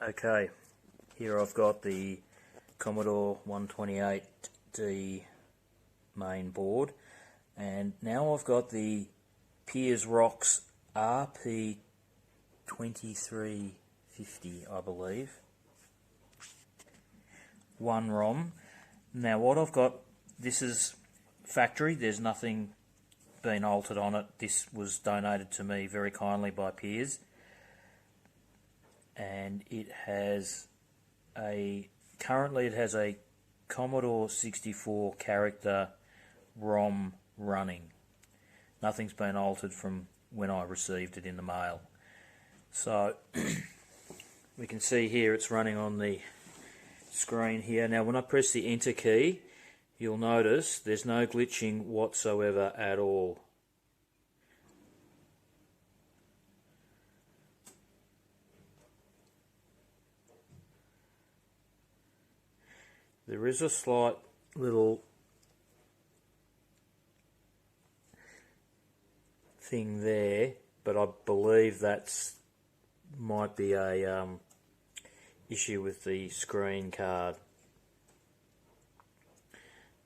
Okay, here I've got the Commodore 128D main board, and now I've got the PiersRocks RP2350, I believe, 1 ROM. Now what I've got, this is factory, there's nothing been altered on it. This was donated to me very kindly by Piers, and it has currently it has a Commodore 64 character ROM running. Nothing's been altered from when I received it in the mail. So we can see here it's running on the screen here. Now when I press the enter key, you'll notice there's no glitching whatsoever at all. There is a slight little thing there, but I believe that's might be a issue with the screen card.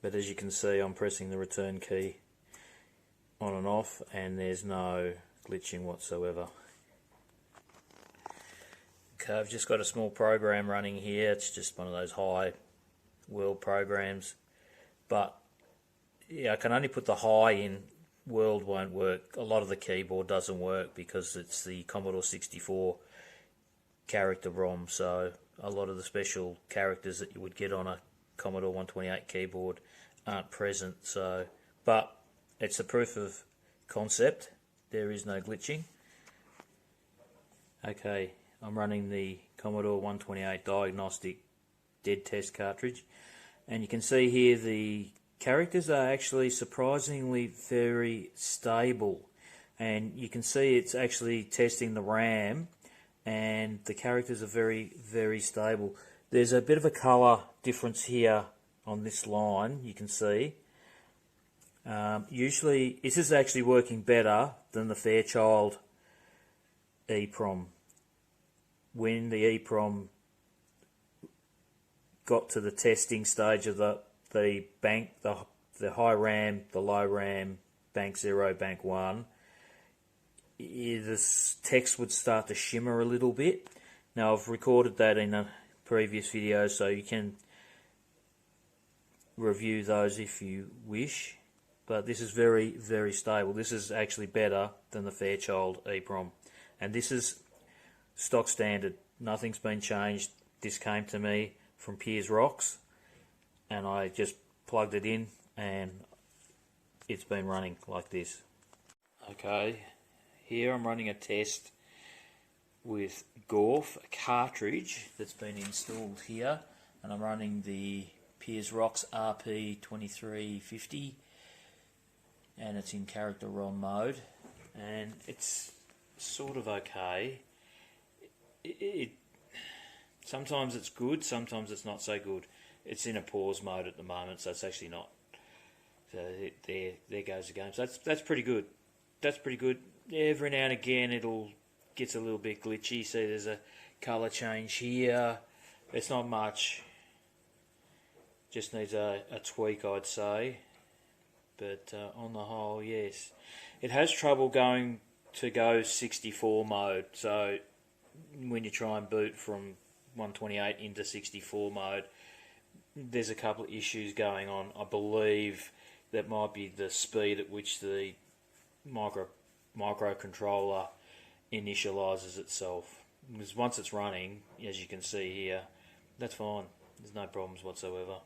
But as you can see, I'm pressing the return key on and off, and there's no glitching whatsoever. Okay, I've just got a small program running here. It's just one of those high world programs, but yeah, I can only put the high in. World won't work. A lot of the keyboard doesn't work because it's the Commodore 64 character ROM, so a lot of the special characters that you would get on a Commodore 128 keyboard aren't present. So, but it's a proof of concept. There is no glitching. Okay, I'm running the Commodore 128 diagnostic dead test cartridge, and you can see here the characters are actually surprisingly very stable, and you can see it's actually testing the RAM, and the characters are very stable. There's a bit of a colour difference here on this line, you can see. Usually this is actually working better than the Fairchild EEPROM. When the EEPROM got to the testing stage of the bank, the high RAM, the low RAM, bank 0, bank 1, this text would start to shimmer a little bit. Now I've recorded that in a previous video, so you can review those if you wish, but this is very stable. This is actually better than the Fairchild EEPROM, and this is stock standard. Nothing's been changed. This came to me from PiersRocks, and I just plugged it in and it's been running like this. Okay, here I'm running a test with Gorf, a cartridge that's been installed here, and I'm running the PiersRocks RP2350, and it's in character ROM mode, and it's sort of okay. Sometimes it's good, sometimes it's not so good. It's in a pause mode at the moment, so it's actually not. So there goes the game. So that's pretty good. That's pretty good. Every now and again it'll gets a little bit glitchy. See, there's a colour change here. It's not much. Just needs a tweak, I'd say. But on the whole, yes. It has trouble going 64 mode. So when you try and boot from 128 into 64 mode, there's a couple of issues going on. I believe that might be the speed at which the microcontroller initializes itself. Because once it's running, as you can see here, that's fine. There's no problems whatsoever.